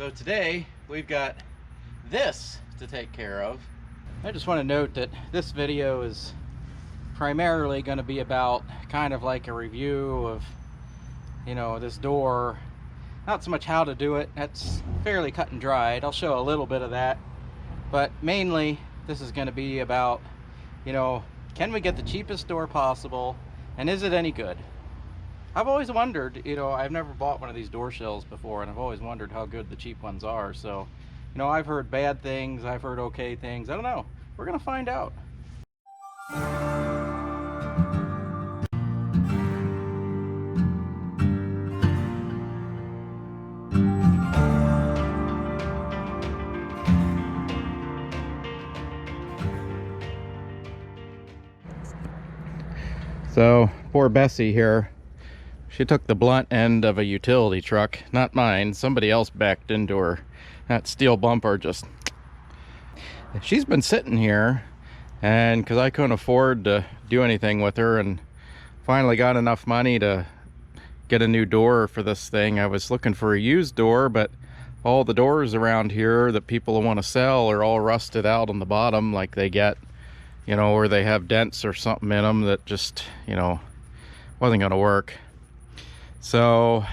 So today we've got this to take care of. I just want to note that this video is primarily going to be about kind of like a review of, you know, this door. Not so much how to do it, that's fairly cut and dried. I'll show a little bit of that, but mainly this is going to be about, you know, can we get the cheapest door possible, and is it any good? I've always wondered, you know, I've never bought one of these door shells before, and I've always wondered how good the cheap ones are. So, you know, I've heard bad things, I've heard okay things. I don't know. We're gonna find out. So, poor Bessie here. She took the blunt end of a utility truck, not mine. Somebody else backed into her. That steel bumper just... She's been sitting here, and because I couldn't afford to do anything with her, and finally got enough money to get a new door for this thing. I was looking for a used door, but all the doors around here that people want to sell are all rusted out on the bottom, like they get, you know, or they have dents or something in them that just, you know, wasn't going to work. So,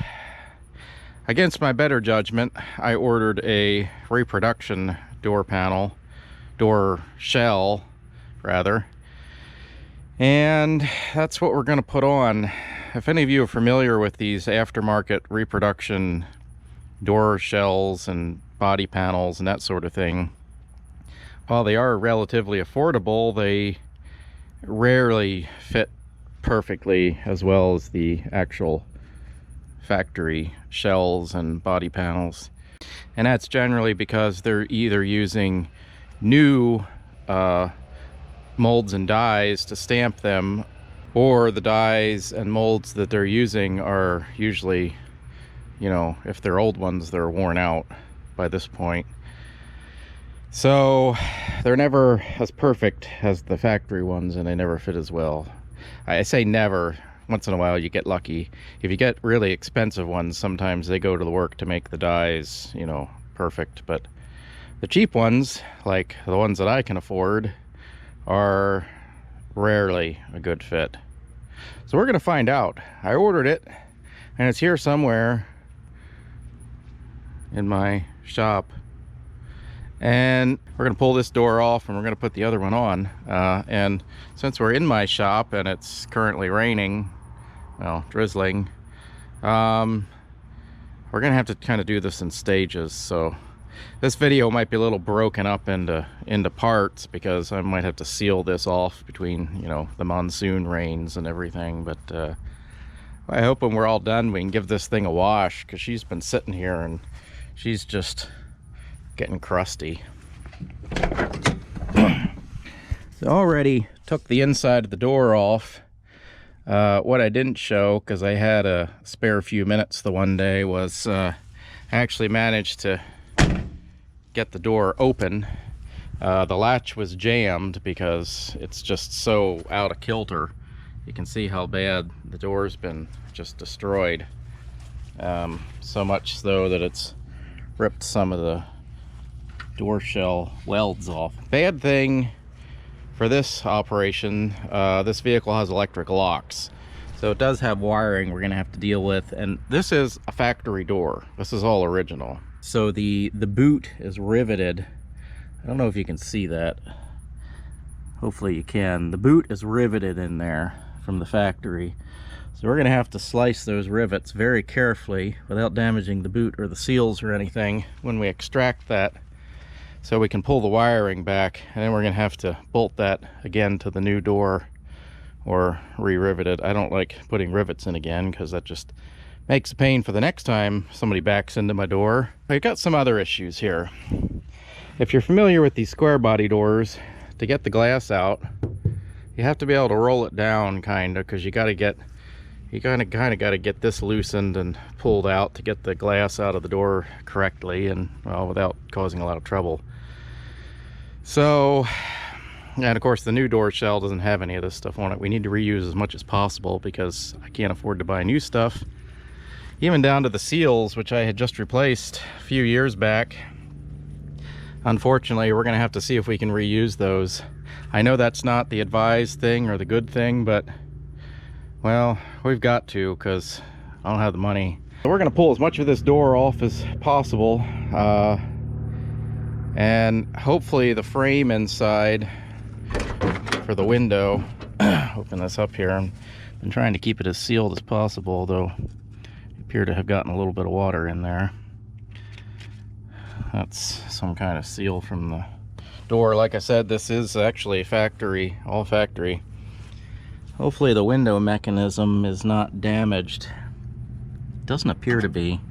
against my better judgment, I ordered a reproduction door panel, door shell, rather. And that's what we're going to put on. If any of you are familiar with these aftermarket reproduction door shells and body panels and that sort of thing, while they are relatively affordable, they rarely fit perfectly as well as the actual factory shells and body panels. And that's generally because they're either using new molds and dies to stamp them, or the dies and molds that they're using are usually, you know, if they're old ones, they're worn out by this point. So they're never as perfect as the factory ones, and they never fit as well. I say never. Once in a while you get lucky. If you get really expensive ones, sometimes they go to the work to make the dies, you know, perfect. But the cheap ones, like the ones that I can afford, are rarely a good fit. So we're gonna find out. I ordered it, and it's here somewhere in my shop. And we're gonna pull this door off, and we're gonna put the other one on. And since we're in my shop and it's currently raining, well, drizzling, we're gonna have to kind of do this in stages. So this video might be a little broken up into parts, because I might have to seal this off between, you know, the monsoon rains and everything. But I hope when we're all done we can give this thing a wash, because she's been sitting here and she's just getting crusty. So already took the inside of the door off. What I didn't show, because I had a spare few minutes the one day, was I actually managed to get the door open. The latch was jammed because it's just so out of kilter. You can see how bad the door's been just destroyed. So much so that it's ripped some of the door shell welds off. Bad thing for this operation, this vehicle has electric locks, so it does have wiring we're gonna have to deal with. And this is a factory door. This is all original. So the boot is riveted. I don't know if you can see that. Hopefully you can. The boot is riveted in there from the factory. So we're gonna have to slice those rivets very carefully without damaging the boot or the seals or anything when we extract that, so we can pull the wiring back. And then we're gonna have to bolt that again to the new door, or re-rivet it. I don't like putting rivets in again, because that just makes a pain for the next time somebody backs into my door. I've got some other issues here. If you're familiar with these square body doors, to get the glass out, you have to be able to roll it down, kind of, because you kind of got to get this loosened and pulled out to get the glass out of the door correctly, and, well, without causing a lot of trouble. So, and of course the new door shell doesn't have any of this stuff on it. We need to reuse as much as possible, because I can't afford to buy new stuff. even down to the seals, which I had just replaced a few years back. Unfortunately, we're gonna have to see if we can reuse those. I know that's not the advised thing or the good thing, but well, we've got to, because I don't have the money. So we're gonna pull as much of this door off as possible, and hopefully the frame inside for the window, open this up here. I've been trying to keep it as sealed as possible, although it appeared to have gotten a little bit of water in there. That's some kind of seal from the door. Like I said, this is actually factory, all factory. Hopefully the window mechanism is not damaged. It doesn't appear to be.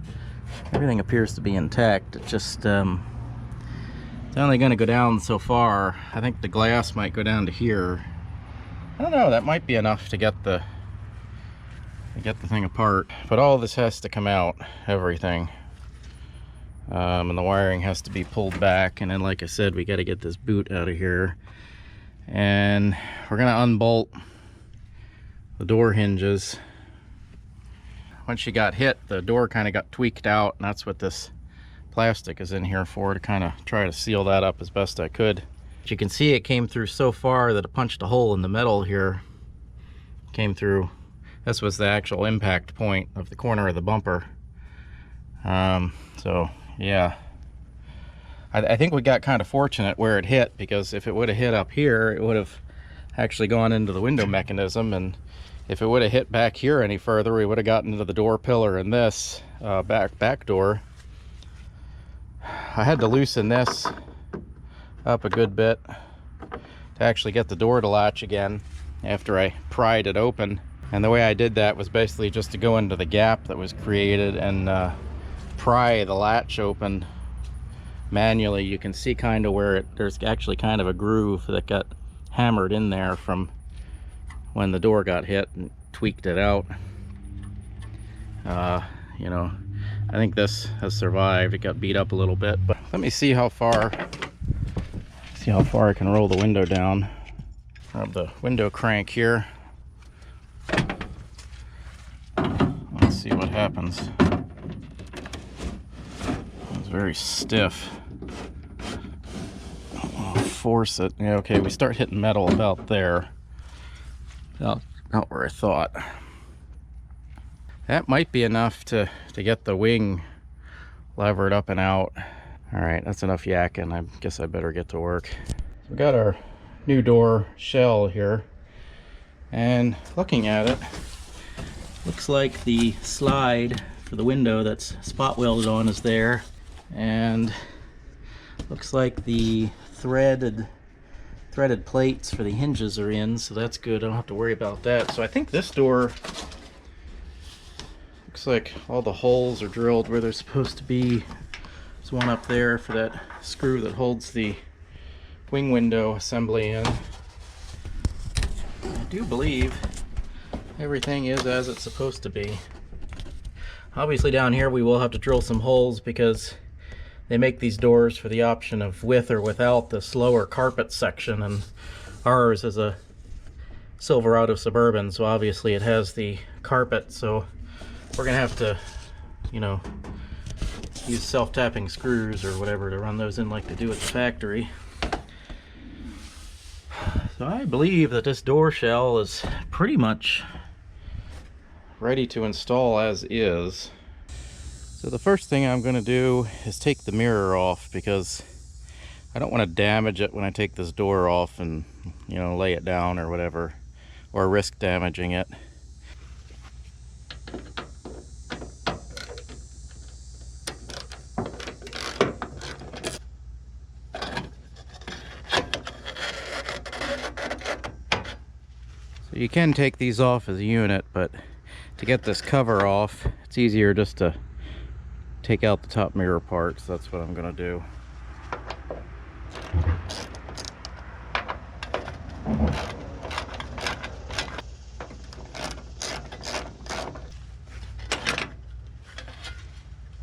Everything appears to be intact. It just it's only going to go down so far. I think the glass might go down to here. I don't know, that might be enough to get the thing apart. But all this has to come out, everything. And the wiring has to be pulled back, and then like I said, we got to get this boot out of here, and we're gonna unbolt the door hinges. Once she got hit, the door kind of got tweaked out, and that's what this plastic is in here for, to kind of try to seal that up as best I could. But you can see it came through so far that it punched a hole in the metal here. Came through. This was the actual impact point of the corner of the bumper. So yeah, I think we got kind of fortunate where it hit, because if it would have hit up here, it would have actually gone into the window mechanism, and if it would have hit back here any further, we would have gotten into the door pillar and this back door. I had to loosen this up a good bit to actually get the door to latch again after I pried it open, and the way I did that was basically just to go into the gap that was created and pry the latch open manually. You can see kind of where there's actually kind of a groove that got hammered in there from when the door got hit and tweaked it out. You know, I think this has survived. It got beat up a little bit, but let me see how far I can roll the window down. Grab the window crank here. Let's see what happens. It's very stiff. I'll force it. Yeah, okay, we start hitting metal about there. Not where I thought. That might be enough to get the wing levered up and out. All right, that's enough yakking. I guess I better get to work. So we got our new door shell here, and looking at it, looks like the slide for the window that's spot welded on is there, and looks like the threaded plates for the hinges are in, so that's good. I don't have to worry about that. So I think this door looks like all the holes are drilled where they're supposed to be. There's one up there for that screw that holds the wing window assembly in. I do believe everything is as it's supposed to be. Obviously down here we will have to drill some holes, because they make these doors for the option of with or without this lower carpet section, and ours is a Silverado Suburban, so obviously it has the carpet, so we're gonna have to, you know, use self-tapping screws or whatever to run those in like they do at the factory. So I believe that this door shell is pretty much ready to install as is. So the first thing I'm going to do is take the mirror off, because I don't want to damage it when I take this door off and, you know, lay it down or whatever, or risk damaging it. So you can take these off as a unit, but to get this cover off, it's easier just to take out the top mirror part, so that's what I'm going to do. You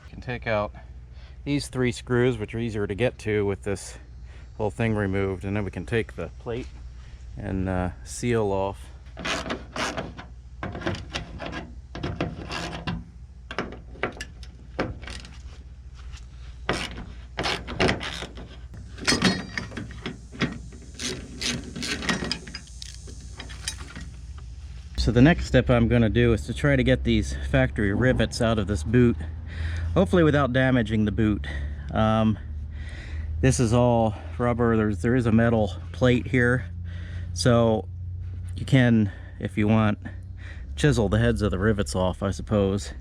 can take out these 3 screws, which are easier to get to with this whole thing removed, and then we can take the plate and seal off. So the next step I'm going to do is to try to get these factory rivets out of this boot, hopefully without damaging the boot. This is all rubber. There is a metal plate here, so you can, if you want, chisel the heads of the rivets off, I suppose.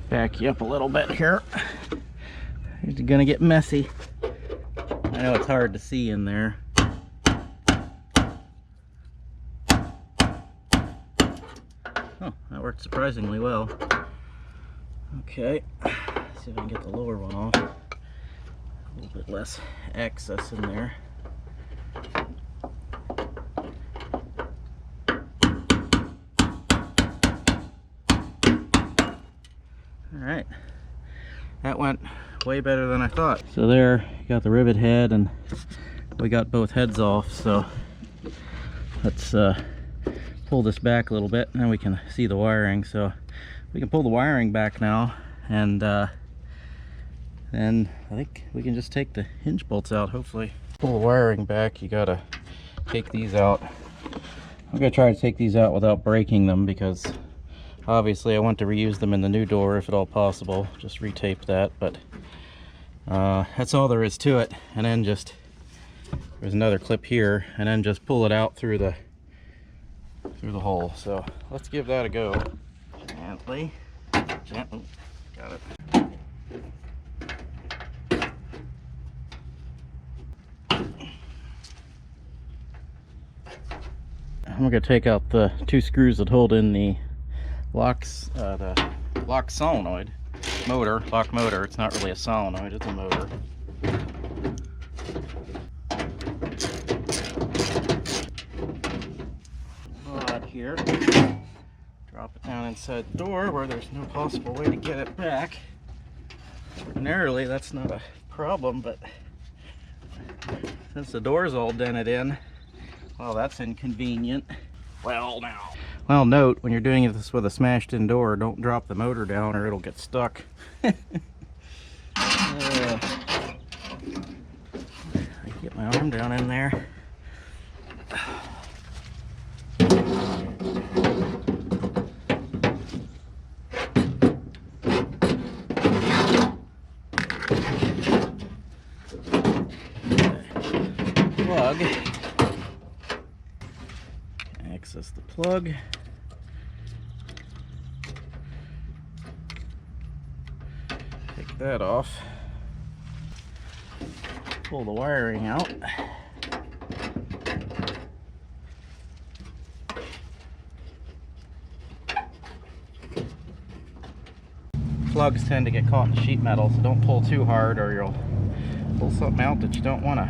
Back you up a little bit here. It's gonna get messy. I know it's hard to see in there. Oh, that worked surprisingly well. Okay, let's see if I can get the lower one off. A little bit less excess in there. Alright, that went way better than I thought. So there, you got the rivet head, and we got both heads off. So let's pull this back a little bit, and then we can see the wiring. So we can pull the wiring back now, and then I think we can just take the hinge bolts out, hopefully. Pull the wiring back, you gotta take these out. I'm gonna try to take these out without breaking them, because obviously I want to reuse them in the new door if at all possible. Just retape that, but that's all there is to it. And then just, there's another clip here, and then just pull it out through the hole. So let's give that a go. Gently, gently, got it. I'm gonna take out the 2 screws that hold in the lock solenoid motor, lock motor. It's not really a solenoid, it's a motor. Rod here. Drop it down inside the door where there's no possible way to get it back. Ordinarily that's not a problem, but since the door's all dented in, well, that's inconvenient. Well, note, when you're doing this with a smashed in door, don't drop the motor down or it'll get stuck. I get my arm down in there. Plug. Access the plug. Take that off. Pull the wiring out. Plugs tend to get caught in the sheet metal, so don't pull too hard or you'll pull something out that you don't want to.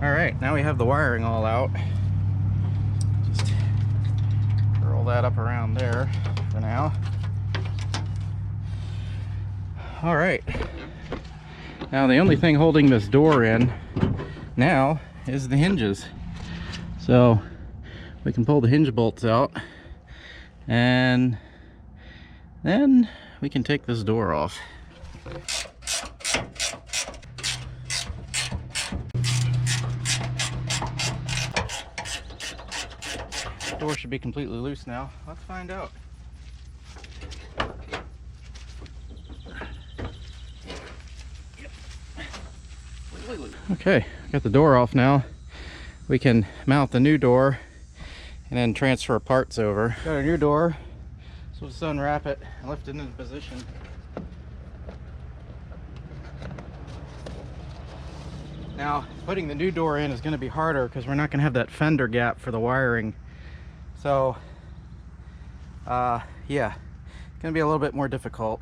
Alright, now we have the wiring all out. Just roll that up around there for now. Alright, now the only thing holding this door in now is the hinges. So we can pull the hinge bolts out, and then we can take this door off. The door should be completely loose now. Let's find out. Okay, got the door off now. We can mount the new door and then transfer parts over. Got our new door, so let's unwrap it and lift it into position. Now, putting the new door in is going to be harder because we're not going to have that fender gap for the wiring. So, yeah, it's going to be a little bit more difficult.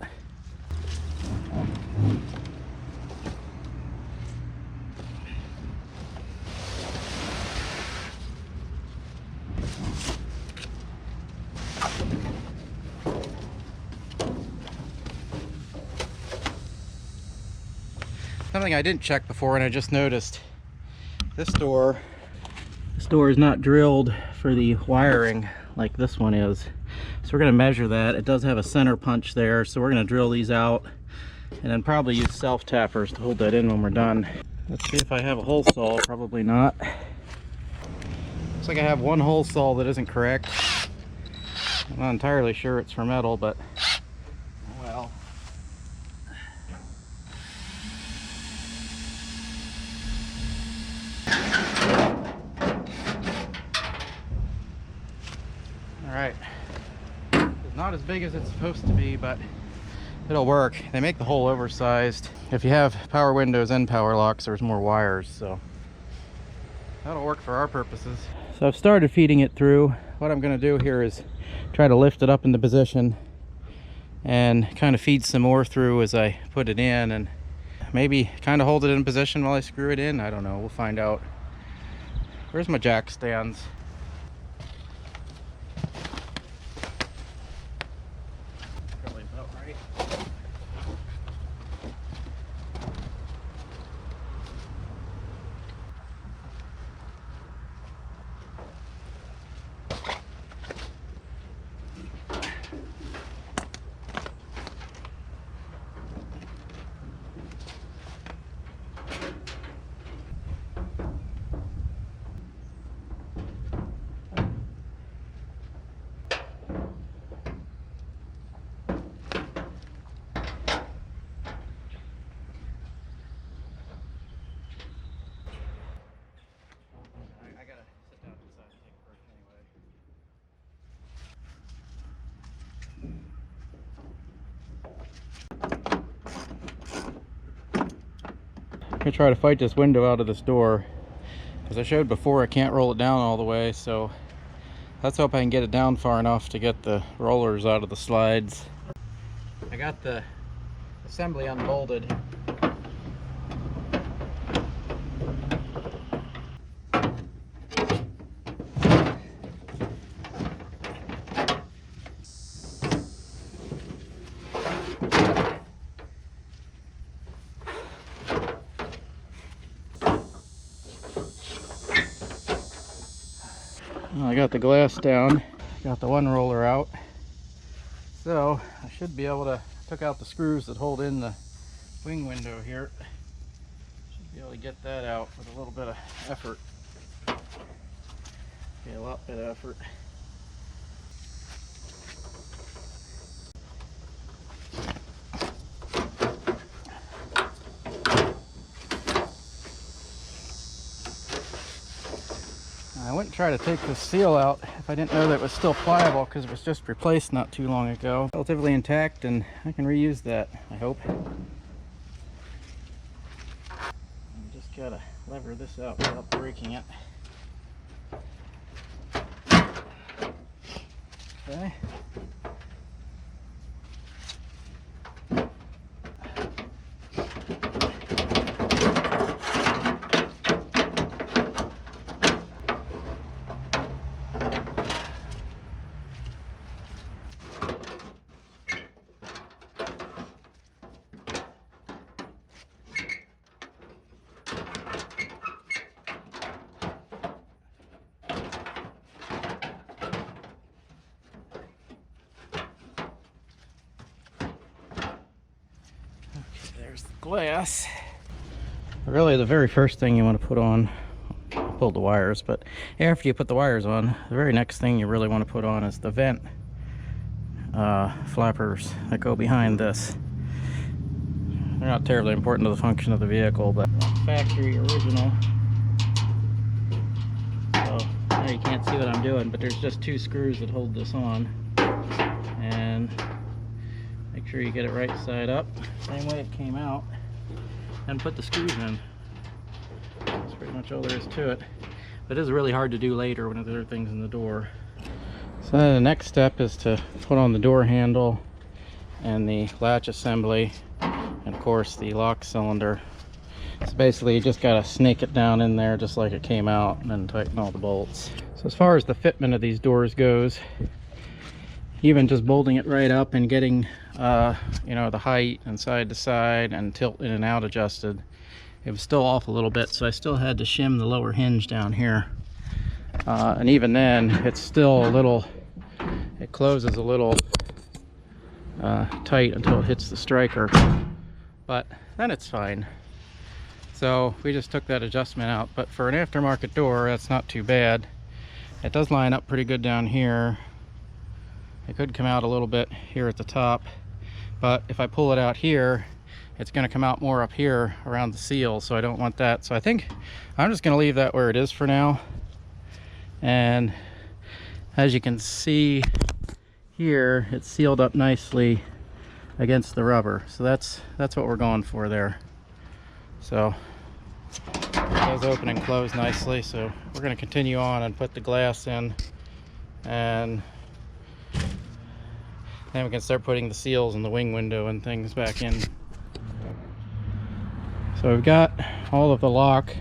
Something I didn't check before and I just noticed, this door is not drilled for the wiring like this one is. So we're going to measure that. It does have a center punch there, so we're going to drill these out and then probably use self tappers to hold that in when we're done. Let's see if I have a hole saw. Probably not. Looks like I have one hole saw that isn't correct. I'm not entirely sure it's for metal, but oh well. Alright. It's not as big as it's supposed to be, but it'll work. They make the hole oversized. If you have power windows and power locks, there's more wires, so that'll work for our purposes. So I've started feeding it through. What I'm going to do here is try to lift it up into position and kind of feed some more through as I put it in, and maybe kind of hold it in position while I screw it in. I don't know. We'll find out. Where's my jack stands? Probably about right. I'm gonna try to fight this window out of this door. As I showed before, I can't roll it down all the way, so let's hope I can get it down far enough to get the rollers out of the slides. I got the assembly unbolted. Well, I got the glass down, got the one roller out, so I should be able to, took out the screws that hold in the wing window here, should be able to get that out with a little bit of effort. Yeah, a lot bit of effort. I wouldn't try to take this seal out if I didn't know that it was still pliable, because it was just replaced not too long ago. Relatively intact, and I can reuse that, I hope. Just gotta lever this out without breaking it. Okay. There's the glass. Really, the very first thing you want to put on, pull the wires, but after you put the wires on, the very next thing you really want to put on is the vent flappers that go behind this. They're not terribly important to the function of the vehicle, but factory original. So now you can't see what I'm doing, but there's just two screws that hold this on, and make sure you get it right side up, same way it came out, and put the screws in. That's pretty much all there is to it. But it is really hard to do later when there are things in the door. So then the next step is to put on the door handle and the latch assembly, and of course the lock cylinder. So basically you just gotta snake it down in there just like it came out, and then tighten all the bolts. So as far as the fitment of these doors goes, even just bolting it right up and getting you know, the height and side to side and tilt in and out adjusted, it was still off a little bit, so I still had to shim the lower hinge down here, and even then it's still a little, it closes a little tight until it hits the striker, but then it's fine. So we just took that adjustment out, but for an aftermarket door, that's not too bad. It does line up pretty good down here. It could come out a little bit here at the top, but if I pull it out here, it's going to come out more up here around the seal, so I don't want that. So I think I'm just going to leave that where it is for now. And as you can see here, it's sealed up nicely against the rubber, so that's what we're going for there. So it does open and close nicely, so we're going to continue on and put the glass in, and then we can start putting the seals in the wing window and things back in. So we've got all of the lock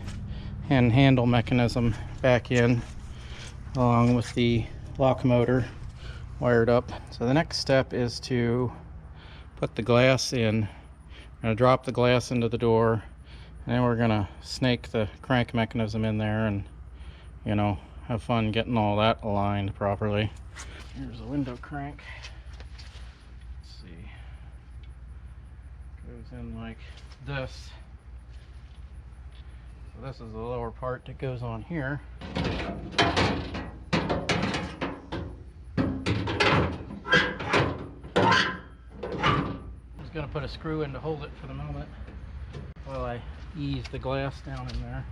and handle mechanism back in, along with the lock motor wired up. So the next step is to put the glass in. I'm going to drop the glass into the door, and then we're going to snake the crank mechanism in there and, you know, have fun getting all that aligned properly. Here's a window crank. Let's see. Goes in like this. So this is the lower part that goes on here. I'm just going to put a screw in to hold it for the moment while I ease the glass down in there.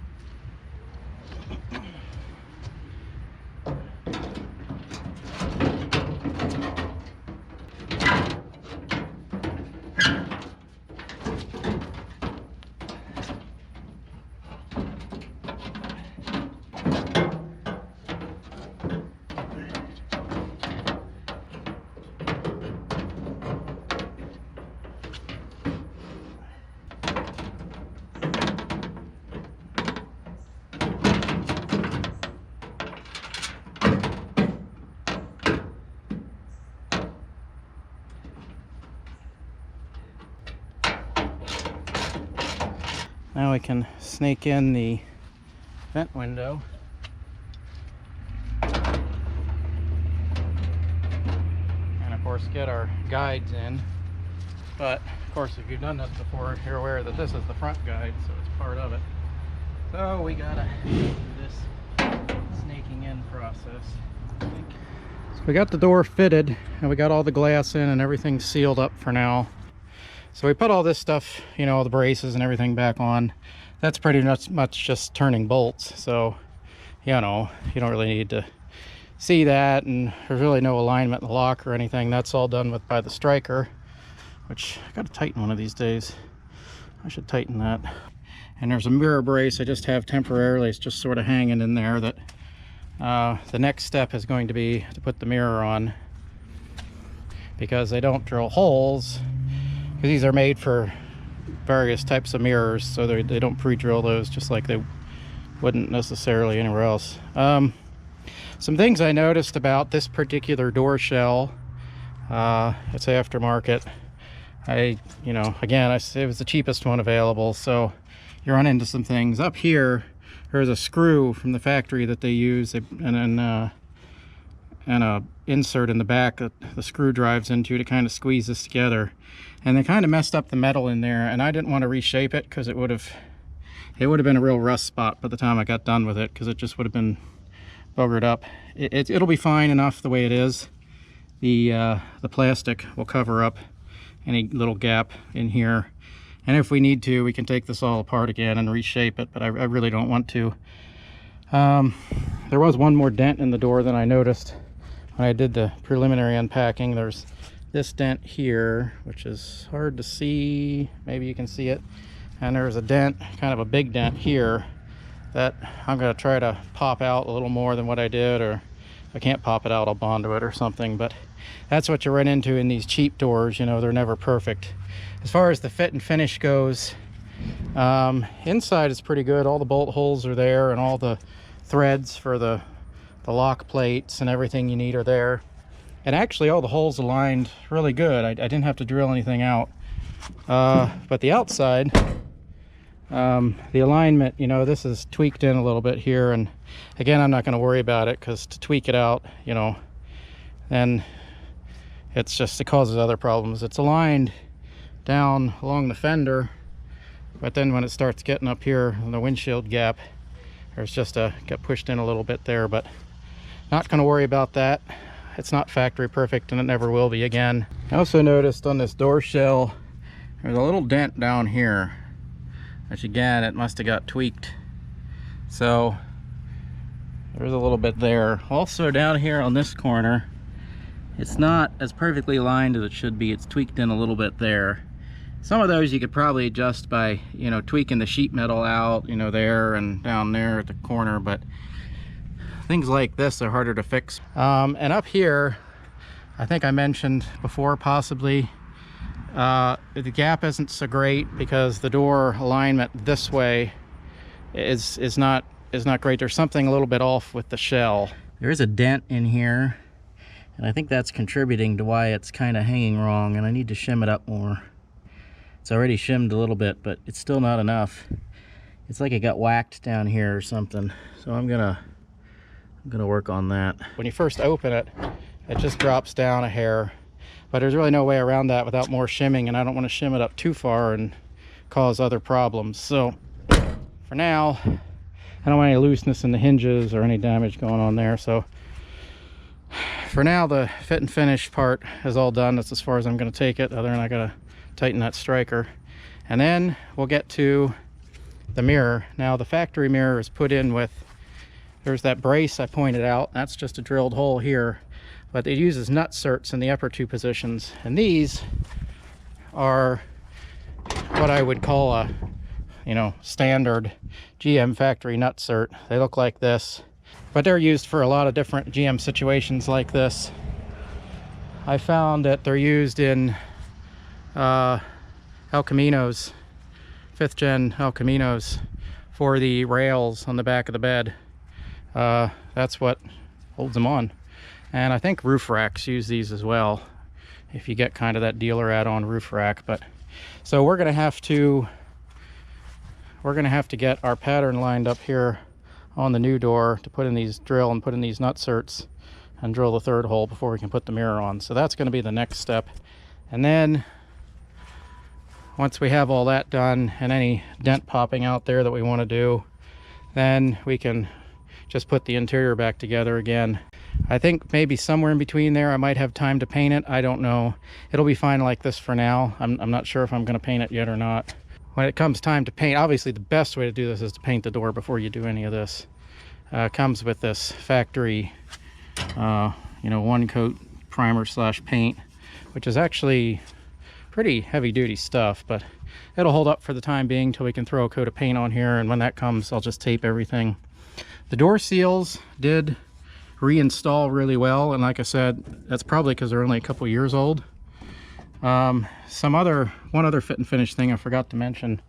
Now we can snake in the vent window. And of course get our guides in. But of course if you've done this before, you're aware that this is the front guide, so it's part of it. So we gotta do this snaking in process. So we got the door fitted and we got all the glass in and everything's sealed up for now. So we put all this stuff, you know, all the braces and everything back on. That's pretty much just turning bolts. So, you know, you don't really need to see that, and there's really no alignment in the lock or anything. That's all done with by the striker, which I got to tighten one of these days. I should tighten that. And there's a mirror brace I just have temporarily. It's just sort of hanging in there. That the next step is going to be to put the mirror on, because they don't drill holes. These are made for various types of mirrors, so they don't pre-drill those, just like they wouldn't necessarily anywhere else. Some things I noticed about this particular door shell, it's aftermarket. You know, again, it was the cheapest one available, so you run into some things. Up here, there's a screw from the factory that they use, and a insert in the back that the screw drives into to kind of squeeze this together. And they kind of messed up the metal in there, and I didn't want to reshape it because it would have been a real rust spot by the time I got done with it, because it just would have been buggered up. It'll be fine enough the way it is. The plastic will cover up any little gap in here, and if we need to, we can take this all apart again and reshape it, but I really don't want to. There was one more dent in the door than I noticed when I did the preliminary unpacking. There's this dent here, which is hard to see. Maybe you can see it. And there's a dent, kind of a big dent here, that I'm going to try to pop out a little more than what I did, or if I can't pop it out, I'll bond to it or something. But that's what you run into in these cheap doors. You know, they're never perfect. As far as the fit and finish goes, inside is pretty good. All the bolt holes are there, and all the threads for the lock plates and everything you need are there. And actually all the holes aligned really good. I didn't have to drill anything out. But the outside, the alignment, you know, this is tweaked in a little bit here, and again, I'm not going to worry about it, because to tweak it out, you know, then it causes other problems. It's aligned down along the fender But then when it starts getting up here in the windshield gap, there's just got pushed in a little bit there, but not going to worry about that. It's not factory perfect and it never will be again. I also noticed on this door shell there's a little dent down here, which again, it must have got tweaked. So there's a little bit there. Also down here on this corner, it's not as perfectly lined as it should be. It's tweaked in a little bit there. Some of those you could probably adjust by, you know, tweaking the sheet metal out, you know, there and down there at the corner, but things like this are harder to fix. And up here, I think I mentioned before possibly, the gap isn't so great because the door alignment this way is not great. There's something a little bit off with the shell. There is a dent in here, and I think that's contributing to why it's kind of hanging wrong, and I need to shim it up more. It's already shimmed a little bit, but it's still not enough. It's like it got whacked down here or something. So I'm gonna work on that. When you first open it, it just drops down a hair, but there's really no way around that without more shimming, and I don't want to shim it up too far and cause other problems. So for now, I don't want any looseness in the hinges or any damage going on there. So for now, the fit and finish part is all done. That's as far as I'm going to take it, other than I gotta tighten that striker. And then we'll get to the mirror. Now the factory mirror is put in with, there's that brace I pointed out. That's just a drilled hole here, but it uses nut certs in the upper two positions. And these are what I would call a, you know, standard GM factory nut cert. They look like this, but they're used for a lot of different GM situations like this. I found that they're used in El Caminos, 5th gen El Caminos, for the rails on the back of the bed. That's what holds them on. And I think roof racks use these as well, if you get kind of that dealer add-on roof rack. But so we're gonna have to get our pattern lined up here on the new door to put in these put in these nut certs and drill the third hole before we can put the mirror on. So that's going to be the next step. And then once we have all that done and any dent popping out there that we want to do, then we can just put the interior back together again. I think maybe somewhere in between there I might have time to paint it. I don't know. It'll be fine like this for now. I'm not sure if I'm going to paint it yet or not. When it comes time to paint, obviously the best way to do this is to paint the door before you do any of this. Comes with this factory, you know, one coat primer slash paint, which is actually pretty heavy duty stuff, but it'll hold up for the time being till we can throw a coat of paint on here. And when that comes, I'll just tape everything. The door seals did reinstall really well, and like I said, that's probably because they're only a couple years old. One other fit and finish thing I forgot to mention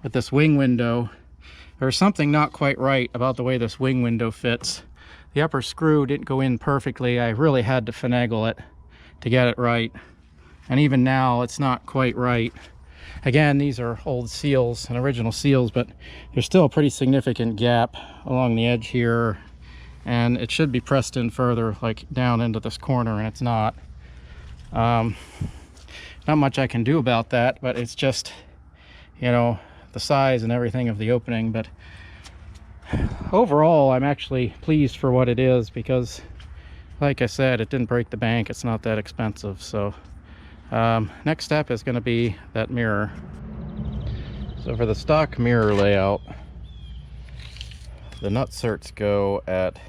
with this wing window. There's something not quite right about the way this wing window fits. The upper screw didn't go in perfectly. I really had to finagle it to get it right, and even now it's not quite right. Again, these are old seals and original seals, but there's still a pretty significant gap along the edge here, and it should be pressed in further, like down into this corner, and it's not. Not much I can do about that, but it's just, you know, the size and everything of the opening. But overall, I'm actually pleased for what it is, because like I said, it didn't break the bank. It's not that expensive. So next step is going to be that mirror. So for the stock mirror layout, the nut certs go at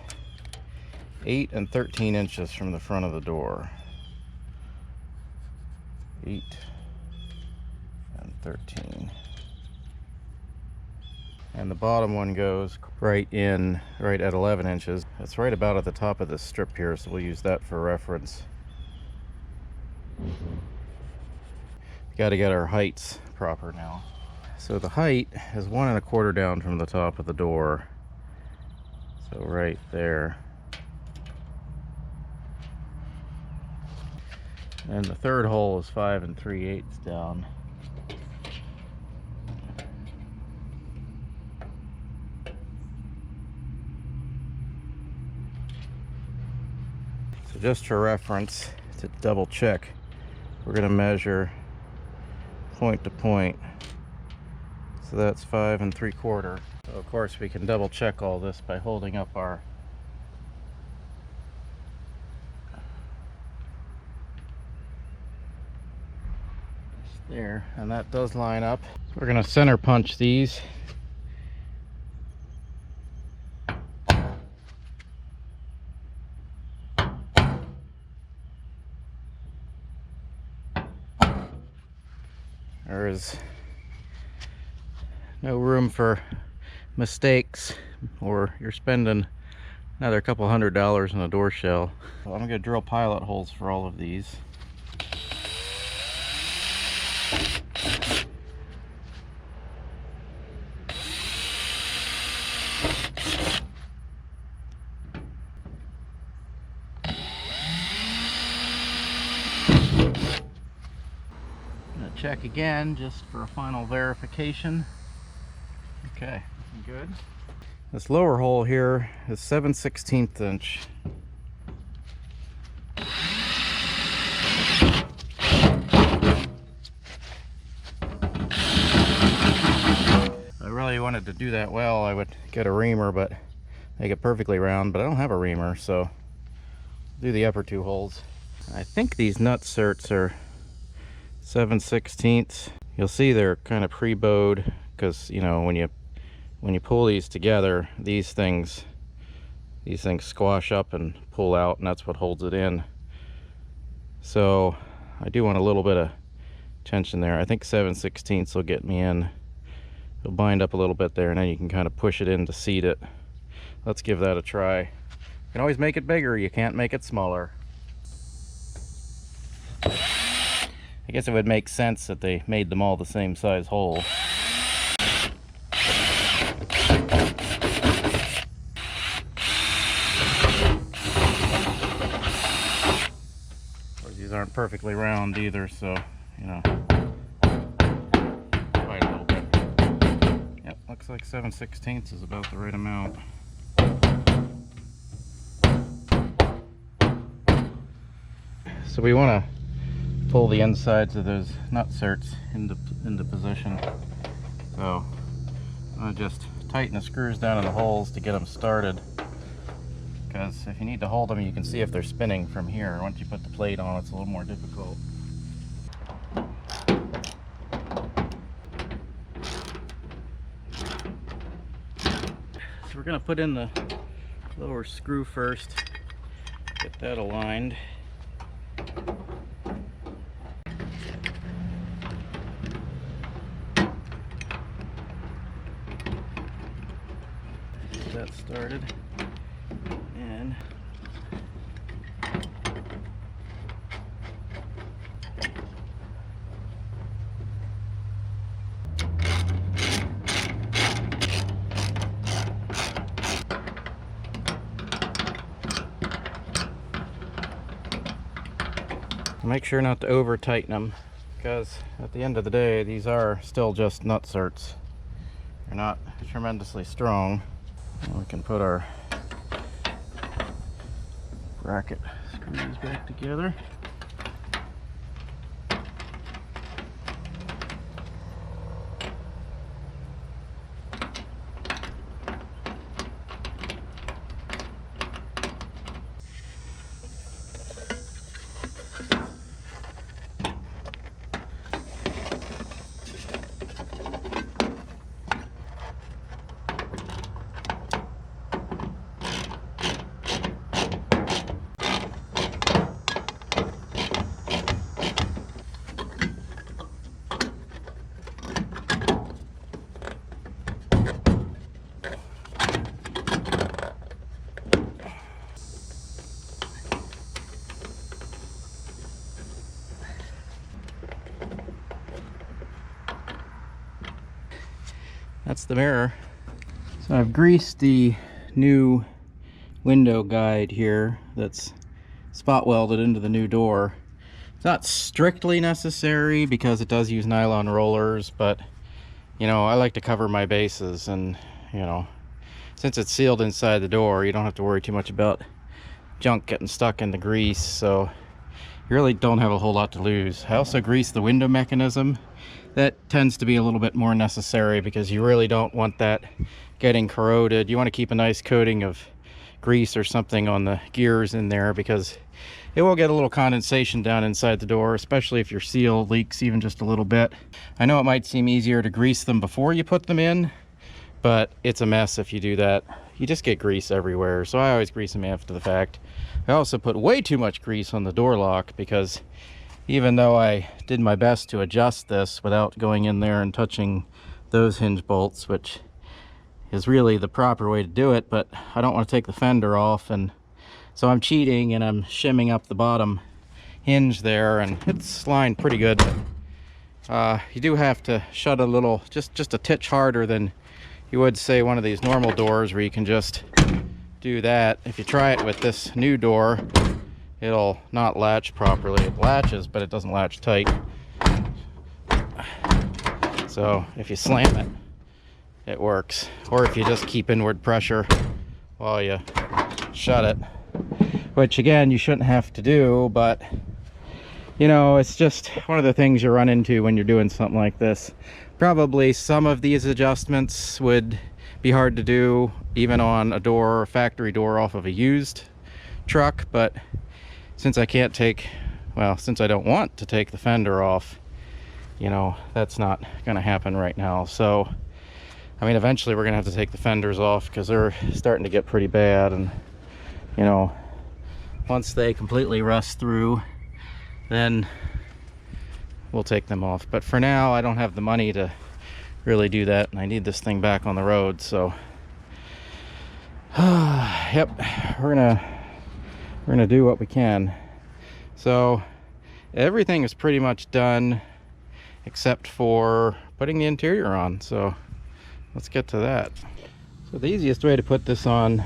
8 and 13 inches from the front of the door. 8 and 13. And the bottom one goes right at 11 inches. That's right about at the top of this strip here, so we'll use that for reference. Got to get our heights proper now. So the height is 1 1/4 down from the top of the door. So right there. And the third hole is 5 3/8 down. So just for reference, to double check, we're going to measure point to point So that's 5 3/4. So of course we can double check all this by holding up our there, and that does line up. So we're going to center punch these. There is no room for mistakes, or you're spending another couple $100 on a door shell. So I'm going to drill pilot holes for all of these. Check again just for a final verification. Okay, good. This lower hole here is 7/16 inch. If I really wanted to do that well, I would get a reamer, but make it perfectly round, but I don't have a reamer, so do the upper 2 holes. I think these nut certs are 7/16. You'll see they're kind of pre-bowed because, you know, when you pull these together, these things squash up and pull out, and that's what holds it in. So I do want a little bit of tension there. I think 7/16 will get me in. It'll bind up a little bit there, and then you can kind of push it in to seat it. Let's give that a try. You can always make it bigger, you can't make it smaller. I guess it would make sense that they made them all the same size hole. Of course, these aren't perfectly round either, so, you know, quite a little bit. Yep, looks like 7/16 is about the right amount. So we want to pull the insides of those nut certs into position. So I'm gonna just tighten the screws down in the holes to get them started, because if you need to hold them, you can see if they're spinning from here. Once you put the plate on, it's a little more difficult. So we're gonna put in the lower screw first, get that aligned. That started, and make sure not to over tighten them, because at the end of the day these are still just nut certs. They're not tremendously strong. We can put our bracket screws back together. That's the mirror. So I've greased the new window guide here that's spot welded into the new door. It's not strictly necessary because it does use nylon rollers, but you know, I like to cover my bases, and you know, since it's sealed inside the door, you don't have to worry too much about junk getting stuck in the grease, so you really don't have a whole lot to lose. I also greased the window mechanism. that tends to be a little bit more necessary because you really don't want that getting corroded. You want to keep a nice coating of grease or something on the gears in there, because it will get a little condensation down inside the door, especially if your seal leaks even just a little bit. I know it might seem easier to grease them before you put them in, but it's a mess if you do that. You just get grease everywhere, so I always grease them after the fact. I also put way too much grease on the door lock, because even though I did my best to adjust this without going in there and touching those hinge bolts, which is really the proper way to do it, but I don't want to take the fender off, and so I'm cheating and I'm shimming up the bottom hinge there, and it's lined pretty good. You do have to shut a little, just a titch harder than you would, say, one of these normal doors where you can just do that. If you try it with this new door, it'll not latch properly. It latches, but it doesn't latch tight. So if you slam it, it works. Or if you just keep inward pressure while you shut it, which again you shouldn't have to do, but you know, it's just one of the things you run into when you're doing something like this. Probably some of these adjustments would be hard to do even on a door, a factory door off of a used truck, but since I can't take, well, since I don't want to take the fender off, you know, that's not gonna happen right now. So I mean, eventually we're gonna have to take the fenders off because they're starting to get pretty bad, and you know, once they completely rust through, then we'll take them off. But for now, I don't have the money to really do that, and I need this thing back on the road. So yep, we're gonna do what we can. So everything is pretty much done except for putting the interior on, so let's get to that. So the easiest way to put this on,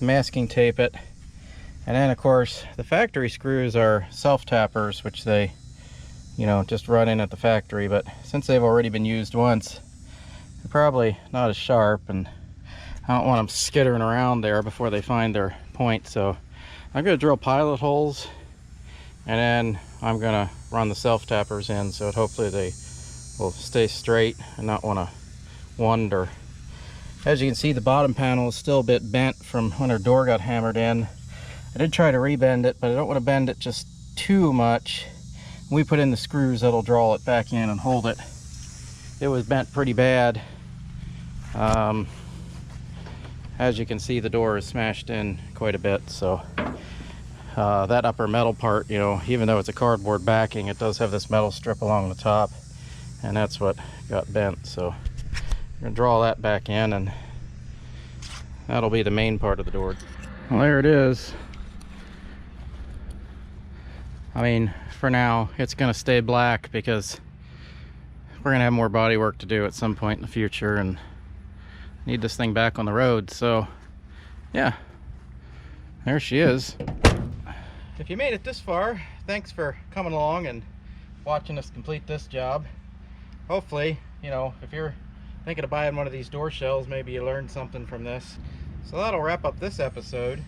masking tape it, and then of course the factory screws are self-tappers, which they, you know, just run in at the factory, but since they've already been used once, they're probably not as sharp, and I don't want them skittering around there before they find their point. So I'm going to drill pilot holes, and then I'm going to run the self-tappers in, so hopefully they will stay straight and not want to wander. As you can see, the bottom panel is still a bit bent from when our door got hammered in. I did try to rebend it, but I don't want to bend it just too much. When we put in the screws, that'll draw it back in and hold it. It was bent pretty bad. As you can see, the door is smashed in quite a bit, so that upper metal part, you know, even though it's a cardboard backing, it does have this metal strip along the top, and that's what got bent. So I'm gonna draw that back in, and that'll be the main part of the door. Well, there it is. I mean, for now it's gonna stay black because we're gonna have more body work to do at some point in the future, and need this thing back on the road. So yeah, there she is. If you made it this far, thanks for coming along and watching us complete this job. Hopefully, you know, if you're thinking of buying one of these door shells, maybe you learned something from this. So that'll wrap up this episode.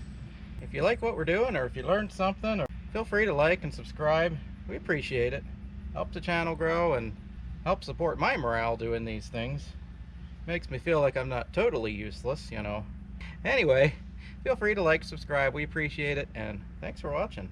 If you like what we're doing, or if you learned something, or feel free to like and subscribe. We appreciate it. Help the channel grow and help support my morale doing these things. Makes me feel like I'm not totally useless, you know. Anyway, feel free to like, subscribe. We appreciate it, and thanks for watching.